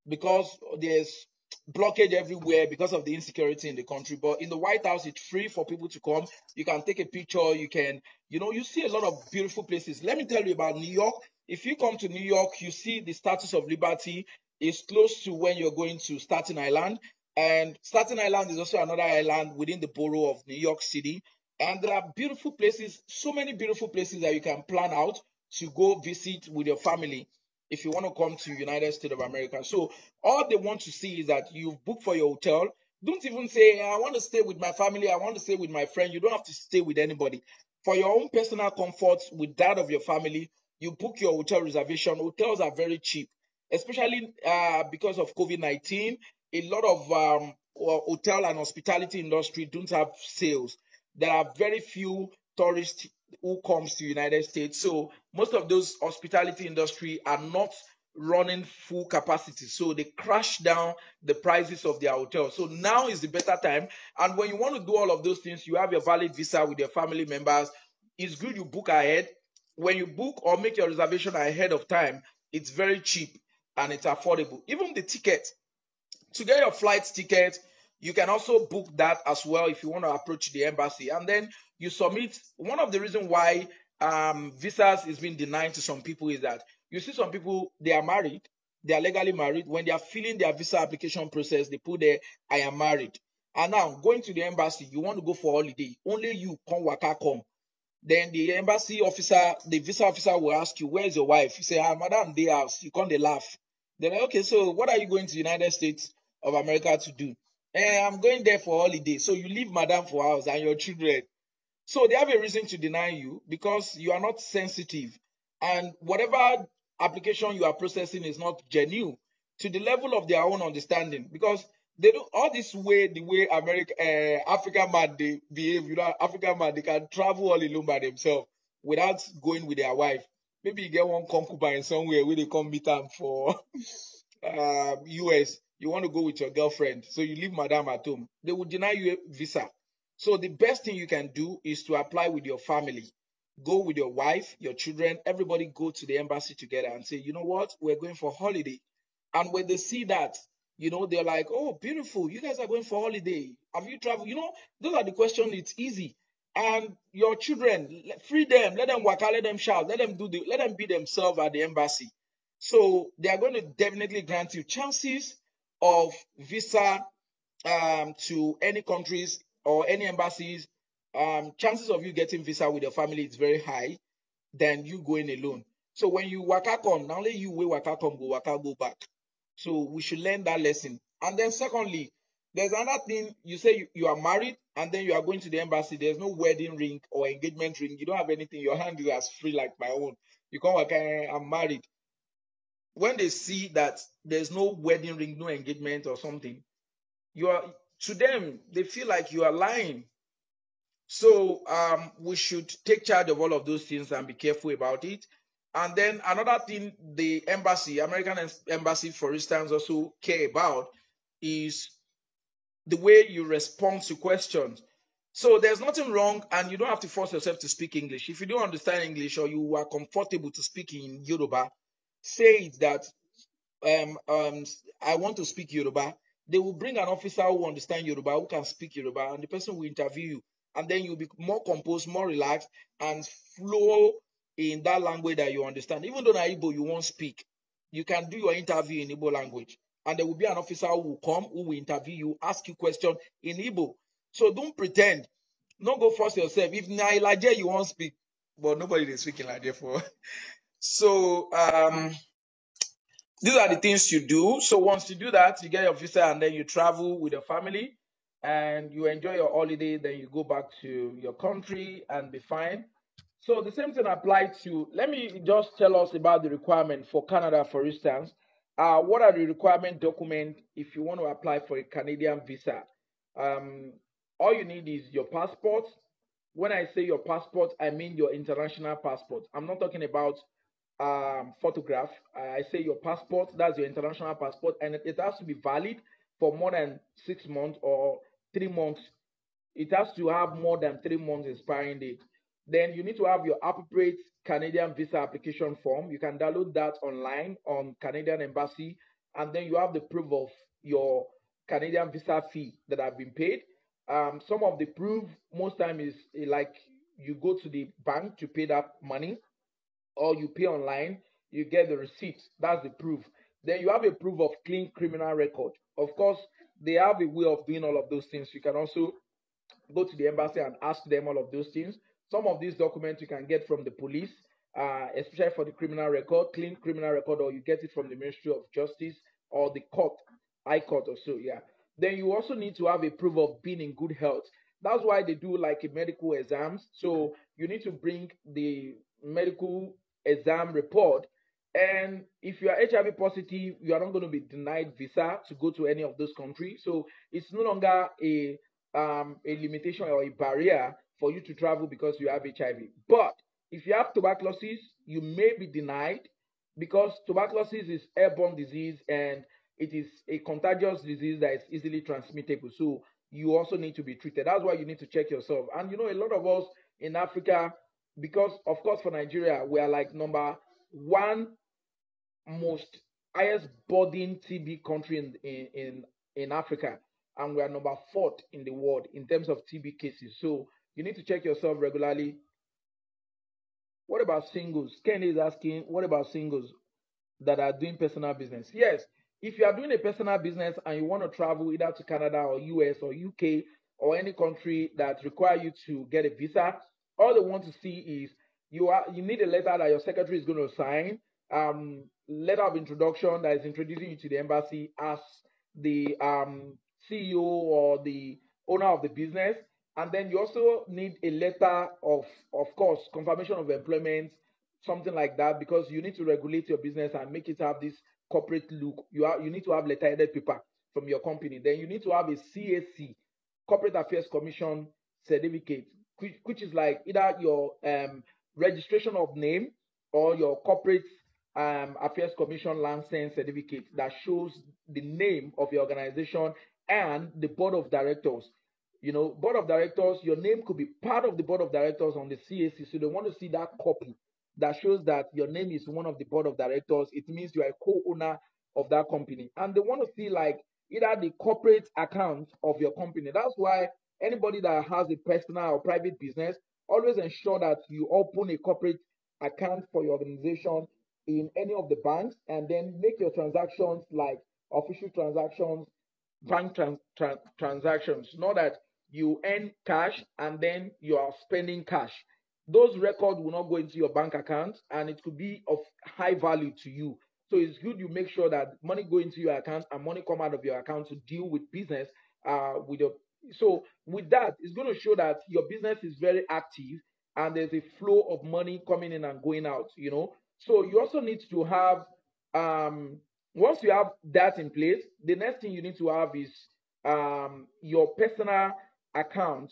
because there's blockage everywhere because of the insecurity in the country. But in the White House, it's free for people to come. You can take a picture. You see a lot of beautiful places. Let me tell you about New York. If you come to New York, you see the Statue of Liberty is close to when you're going to Staten Island. And Staten Island is also another island within the borough of New York City. And there are beautiful places, so many beautiful places that you can plan out to go visit with your family if you want to come to United States of America. So all they want to see is that you've booked for your hotel. Don't even say, I want to stay with my family, I want to stay with my friend. You don't have to stay with anybody. For your own personal comfort with that of your family, you book your hotel reservation. Hotels are very cheap, especially because of COVID-19. A lot of hotel and hospitality industry don't have sales. There are very few tourists who comes to United States. So most of those hospitality industry are not running full capacity. So they crash down the prices of their hotel. So now is the better time. And when you want to do all of those things, you have your valid visa with your family members. It's good you book ahead. When you book or make your reservation ahead of time, it's very cheap and it's affordable. Even the ticket, to get your flight ticket, you can also book that as well if you want to approach the embassy. And then you submit. One of the reasons why visas is being denied to some people is that you see some people, they are married, they are legally married. When they are filling their visa application process, they put there, I am married. And now going to the embassy, you want to go for holiday, only you come waka come. Then the embassy officer, the visa officer will ask you, where's your wife? You say, ah, madam, day house. You come, they laugh. They're like, okay, so what are you going to the United States of America to do? I'm going there for holiday. So you leave madam for house and your children. So they have a reason to deny you because you are not sensitive. And whatever application you are processing is not genuine to the level of their own understanding. Because they do all this way, the way America, African man they behave, African man they can travel all alone by themselves without going with their wife. Maybe you get one concubine somewhere where they come meet them for US, you want to go with your girlfriend, so you leave madam at home, they will deny you a visa. So the best thing you can do is to apply with your family. Go with your wife, your children, everybody go to the embassy together and say, you know what, we're going for holiday. And when they see that, they're like, oh, beautiful, you guys are going for holiday. Have you traveled? Those are the questions, it's easy. And your children, free them, let them work out, let them shout, let them be themselves at the embassy. So they are going to definitely grant you chances of visa to any countries or any embassies. Chances of you getting visa with your family is very high than you going alone. So when you waka come, not only you will waka come, go waka go back. So we should learn that lesson. And then secondly, there's another thing. You say you are married and then you are going to the embassy. There's no wedding ring or engagement ring. You don't have anything. Your hand is as free like my own. You come waka, I'm married. When they see that there's no wedding ring, no engagement or something, you are to them, they feel like you are lying. So we should take charge of all of those things and be careful about it. And then another thing the embassy, American embassy, for instance, also care about is the way you respond to questions. So there's nothing wrong, and you don't have to force yourself to speak English. If you don't understand English or you are comfortable to speak in Yoruba, say it that I want to speak Yoruba. They will bring an officer who understands Yoruba, who can speak Yoruba, and the person will interview you. And then you'll be more composed, more relaxed, and flow in that language that you understand. Even though na Igbo you won't speak, you can do your interview in Igbo language. And there will be an officer who will come, who will interview you, ask you questions in Igbo. So don't pretend. Don't go force yourself. If na Ilaje you won't speak, but nobody is speaking Ilaje for. So these are the things you do. So once you do that, you get your visa and then you travel with your family and you enjoy your holiday. Then you go back to your country and be fine. So the same thing applies to, let me just tell us about the requirement for Canada, for instance. What are the requirement documents if you want to apply for a Canadian visa? Um, all you need is your passport. When I say your passport, I mean your international passport. I'm not talking about photograph. I say your passport, that's your international passport, and it has to be valid for more than 6 months or 3 months. It has to have more than 3 months expiring date. Then you need to have your appropriate Canadian visa application form. You can download that online on Canadian Embassy, and then you have the proof of your Canadian visa fee that have been paid. Some of the proof most time is like you go to the bank to pay that money or you pay online, you get the receipt. That's the proof. Then you have a proof of clean criminal record. Of course, they have a way of doing all of those things. You can also go to the embassy and ask them all of those things. Some of these documents you can get from the police, especially for the criminal record, clean criminal record, or you get it from the Ministry of Justice or the court, high court or so, yeah. Then you also need to have a proof of being in good health. That's why they do like a medical exams. So you need to bring the medical exam report. And if you are HIV positive, you are not going to be denied visa to go to any of those countries. So it's no longer a limitation or a barrier for you to travel because you have HIV. But if you have tuberculosis, you may be denied because tuberculosis is airborne disease and it is a contagious disease that is easily transmittable. So you also need to be treated. That's why you need to check yourself. And a lot of us in Africa, because of course for Nigeria, we are like number one most highest burden TB country in Africa, and we are number fourth in the world in terms of TB cases. So you need to check yourself regularly. What about singles? Ken is asking, what about singles that are doing personal business? Yes, If you are doing a personal business and you want to travel either to Canada or US or UK or any country that require you to get a visa, all they want to see is you need a letter that your secretary is going to sign, letter of introduction that is introducing you to the embassy as the CEO or the owner of the business, and then you also need a letter of course, confirmation of employment, something like that, because you need to regulate your business and make it have this corporate look. You need to have letterheaded paper from your company. Then you need to have a CAC, Corporate Affairs Commission certificate, which is like either your registration of name or your Corporate Affairs Commission license certificate that shows the name of your organization and the board of directors. Board of directors, your name could be part of the board of directors on the CAC. So they want to see that copy that shows that your name is one of the board of directors. It means you are a co-owner of that company. And they want to see like either the corporate account of your company. That's why anybody that has a personal or private business, always ensure that you open a corporate account for your organization in any of the banks, and then make your transactions like official transactions, bank transactions, not that you earn cash and then you are spending cash. Those records will not go into your bank account, and it could be of high value to you. So it's good you make sure that money go into your account and money come out of your account to deal with business with your. So with that, it's going to show that your business is very active and there's a flow of money coming in and going out. So you also need to have once you have that in place, the next thing you need to have is your personal account.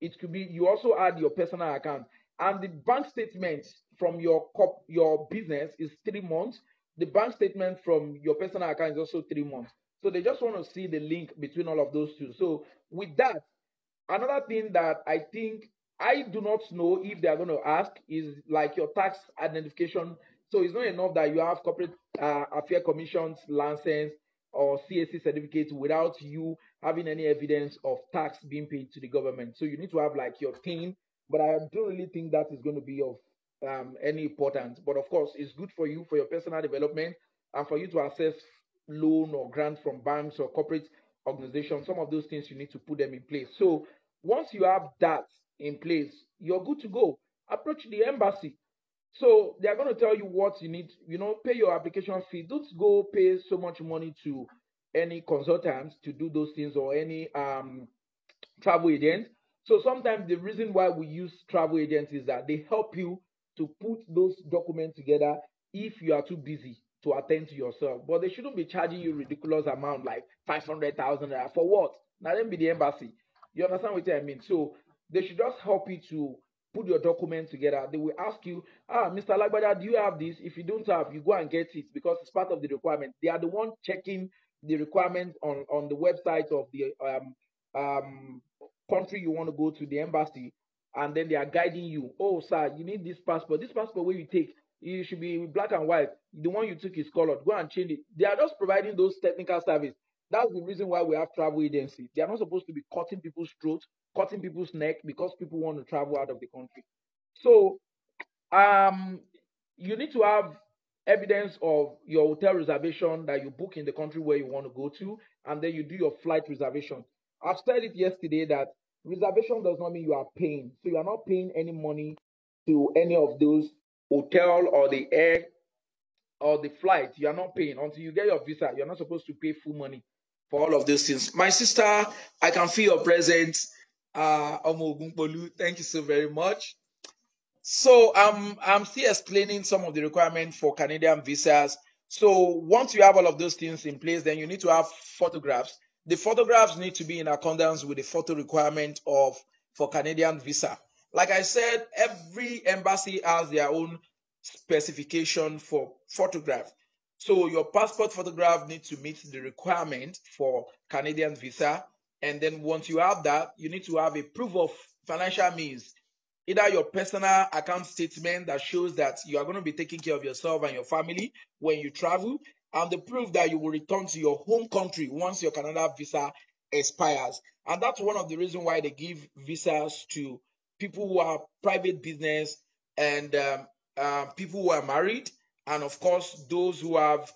It could be you also add your personal account, and the bank statement from your business is 3 months. The bank statement from your personal account is also 3 months. So they just want to see the link between all of those two. So with that, another thing that I think I do not know if they are going to ask is like your tax identification. So it's not enough that you have corporate affair commission's license or CAC certificate without you having any evidence of tax being paid to the government. So you need to have like your thing, but I don't really think that is going to be of any importance. But of course, it's good for you for your personal development and for you to access loan or grant from banks or corporate organizations. Some of those things you need to put them in place. So once you have that in place, you're good to go. Approach the embassy. So they're going to tell you what you need, pay your application fee. Don't go pay so much money to any consultants to do those things or any travel agents. So sometimes the reason why we use travel agents is that they help you to put those documents together if you are too busy to attend to yourself. But they shouldn't be charging you ridiculous amount like 500,000 for what? Now then be the embassy. You understand what I mean? So they should just help you to put your documents together. They will ask you, Mr. Lagbada, do you have this? If you don't have, you go and get it because it's part of the requirement. They are the one checking the requirements on the website of the country you want to go to, the embassy, and then they are guiding you. Oh, sir, you need this passport. This passport where you take, it should be black and white. The one you took is colored. Go and change it. They are just providing those technical service. That's the reason why we have travel agencies. They are not supposed to be cutting people's throats, cutting people's neck because people want to travel out of the country. So um, you need to have evidence of your hotel reservation that you book in the country where you want to go to, and then you do your flight reservation. I've said it yesterday that reservation does not mean you are paying. So you are not paying any money to any of those hotel or the air or the flight. You are not paying until you get your visa. You're not supposed to pay full money for all of those things. My sister, I can feel your presence. Omo Ogunpolu, thank you so very much. So I'm still explaining some of the requirements for Canadian visas. So once you have all of those things in place, then you need to have photographs. The photographs need to be in accordance with the photo requirement of for Canadian visa. Like I said, every embassy has their own specification for photograph. So your passport photograph needs to meet the requirement for Canadian visa. And then once you have that, you need to have a proof of financial means, either your personal account statement that shows that you are going to be taking care of yourself and your family when you travel, and the proof that you will return to your home country once your Canada visa expires. And that's one of the reasons why they give visas to people who are private business and people who are married, and of course those who have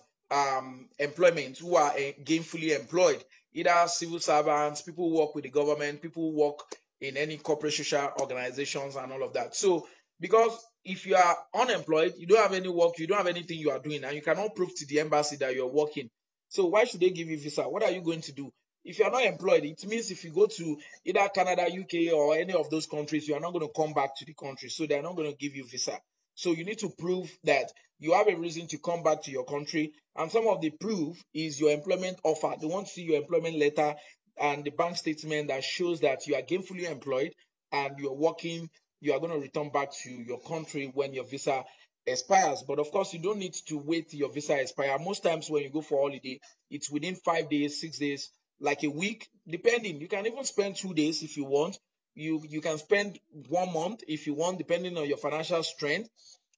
employment, who are gainfully employed, either civil servants, people who work with the government, people who work in any corporate social organizations and all of that. So because if you are unemployed, you don't have any work, you don't have anything you are doing, and you cannot prove to the embassy that you're working. So why should they give you visa? What are you going to do? If you are not employed, it means if you go to either Canada, UK, or any of those countries, you are not going to come back to the country. So they're not going to give you visa. So you need to prove that you have a reason to come back to your country. And some of the proof is your employment offer. They want to see your employment letter and the bank statement that shows that you are gainfully employed and you're working, you are going to return back to your country when your visa expires. But of course, you don't need to wait till your visa expire. Most times when you go for holiday, it's within 5 days, 6 days, like a week, depending. You can even spend 2 days if you want. You can spend 1 month if you want, depending on your financial strength.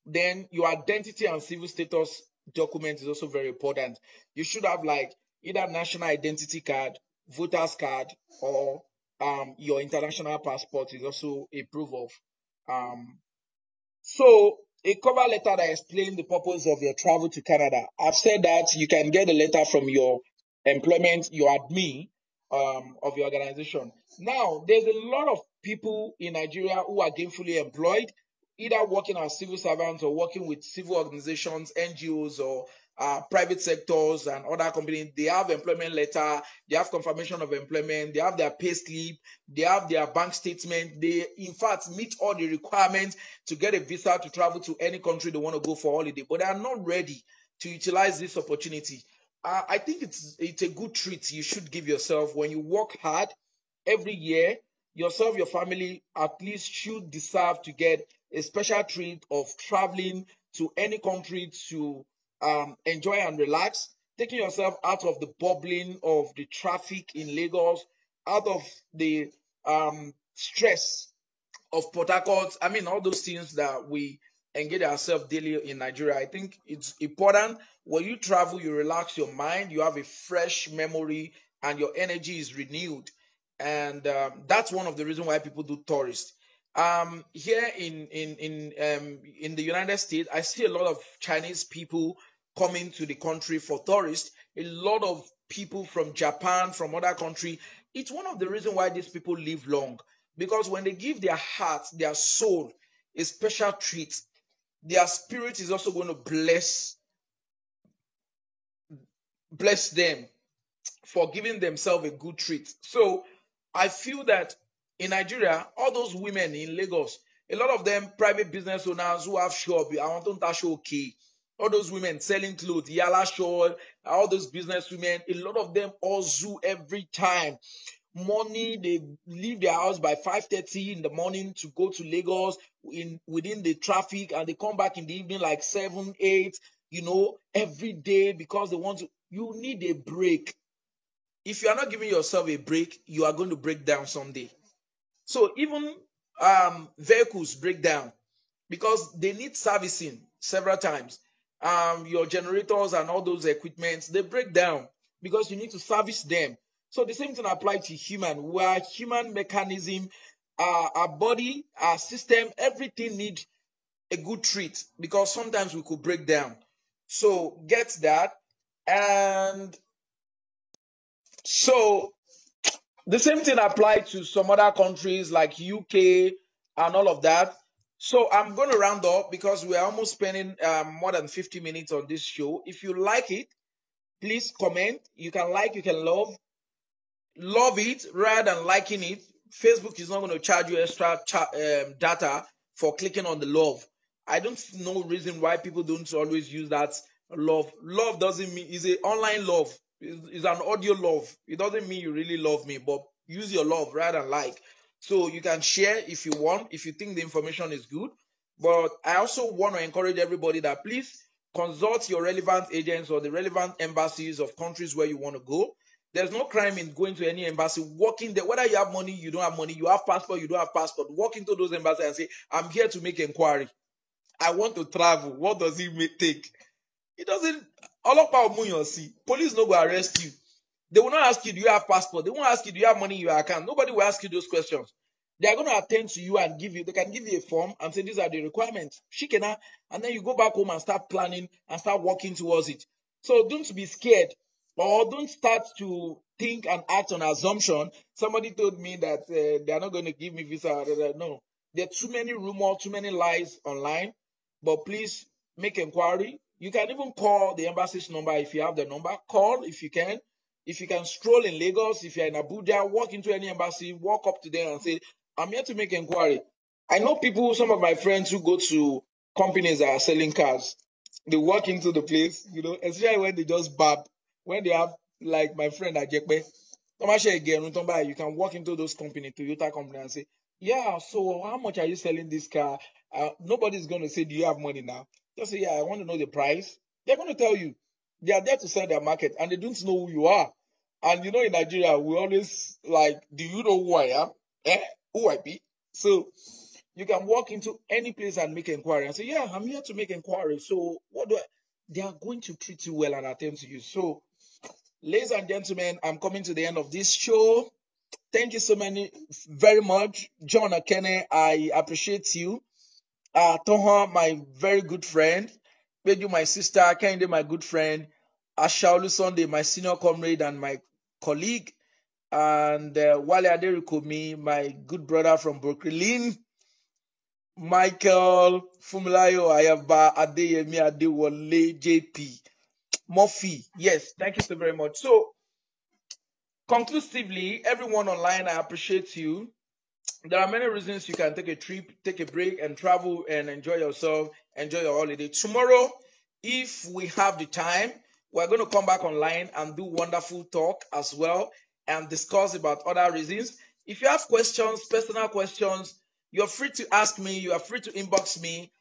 Then your identity and civil status document is also very important. You should have like either national identity card, voter's card, or your international passport is also a proof of. Um, so a cover letter that explains the purpose of your travel to Canada. I've said that you can get a letter from your employment, your admin of your organization. Now, there's a lot of people in Nigeria who are gainfully employed, either working as civil servants or working with civil organizations, NGOs, or private sectors and other companies. They have employment letter, they have confirmation of employment, they have their pay slip, they have their bank statement. They, in fact, meet all the requirements to get a visa to travel to any country they want to go for holiday, but they are not ready to utilize this opportunity. I think it's a good treat you should give yourself when you work hard every year. Yourself, your family, at least should deserve to get a special treat of traveling to any country to enjoy and relax, taking yourself out of the bubbling of the traffic in Lagos, out of the stress of Port Harcourt. I mean, all those things that we engage ourselves daily in Nigeria. I think it's important when you travel, you relax your mind, you have a fresh memory, and your energy is renewed. And that's one of the reasons why people do tourists. Here in the United States, I see a lot of Chinese people coming to the country for tourists. A lot of people from Japan, from other countries. It's one of the reasons why these people live long, because when they give their heart, their soul a special treat, their spirit is also going to bless them for giving themselves a good treat. So I feel that in Nigeria, all those women in Lagos, a lot of them private business owners who have shop, I want to show okay. All those women selling clothes, Yala Shaw, all those business women, a lot of them also every time morning they leave their house by 5:30 in the morning to go to Lagos in within the traffic, and they come back in the evening like 7 8, every day, because they want to. You need a break. If you are not giving yourself a break, you are going to break down someday. So even vehicles break down because they need servicing several times. Your generators and all those equipments, they break down because you need to service them. So the same thing applies to human. We are human mechanism. Our body, our system, everything needs a good treat because sometimes we could break down. So get that. And so the same thing applies to some other countries like UK and all of that. So I'm going to round up because we are almost spending more than 50 minutes on this show. If you like it, please comment. You can like, you can love it rather than liking it. Facebook is not going to charge you extra data for clicking on the love. I don't know reason why people don't always use that love. Love doesn't mean it's an online love. It's an audio love. It doesn't mean you really love me, but use your love rather than like. So you can share if you want, if you think the information is good. But I also want to encourage everybody that please consult your relevant agents or the relevant embassies of countries where you want to go. There's no crime in going to any embassy, walking there, whether you have money, you don't have money, you have passport, you don't have passport. Walk into those embassies and say, I'm here to make inquiry. I want to travel. What does it take? It doesn't. Police no go arrest you. They will not ask you, do you have passport? They won't ask you, do you have money in your account? Nobody will ask you those questions. They are going to attend to you and they can give you a form and say, these are the requirements. Shikena, and then you go back home and start planning and start working towards it. So don't be scared or don't start to think and act on assumption. Somebody told me that they are not going to give me visa. No, there are too many rumors, too many lies online. But please make inquiry. You can even call the embassy's number if you have the number. Call if you can. If you can stroll in Lagos, if you're in Abuja, walk into any embassy, walk up to them and say, I'm here to make inquiry. I know people, some of my friends who go to companies that are selling cars, they walk into the place, especially when they just bab, when they have, like my friend Ajekpe, you can walk into those companies, Toyota company, and say, yeah, so how much are you selling this car? Nobody's going to say, do you have money now? Just say, yeah, I want to know the price. They're going to tell you. They are there to sell their market and they don't know who you are. And in Nigeria, we always like, do you know who I am? Who I be? So you can walk into any place and make inquiry and say, yeah, I'm here to make inquiry. So what do I? They are going to treat you well and attend to you. So, ladies and gentlemen, I'm coming to the end of this show. Thank you so many very much, John Akene. I appreciate you. Toha, my very good friend. Beju, my sister. Kende, my good friend. Ashaolu Sunday, my senior comrade and my colleague. And Wale Aderikomi, my good brother from Brooklyn. Michael Fumilayo Ayaba Adeyemi Adewale JP Murphy. Yes, thank you so very much. So, conclusively, everyone online, I appreciate you. There are many reasons you can take a trip, take a break, and travel and enjoy yourself, enjoy your holiday. Tomorrow, if we have the time, we're going to come back online and do wonderful talk as well and discuss about other reasons. If you have questions, personal questions, you're free to ask me, you are free to inbox me,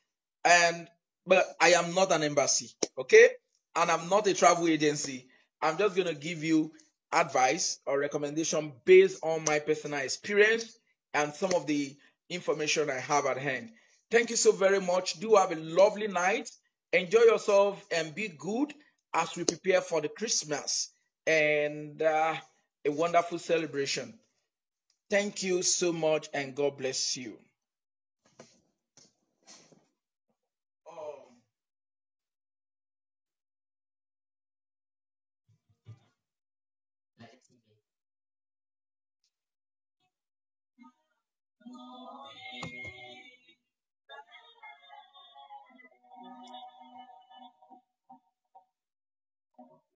and but I am not an embassy, okay? And I'm not a travel agency. I'm just gonna give you advice or recommendation based on my personal experience and some of the information I have at hand. Thank you so very much. Do have a lovely night. Enjoy yourself and be good as we prepare for the Christmas and a wonderful celebration. Thank you so much and God bless you. Um,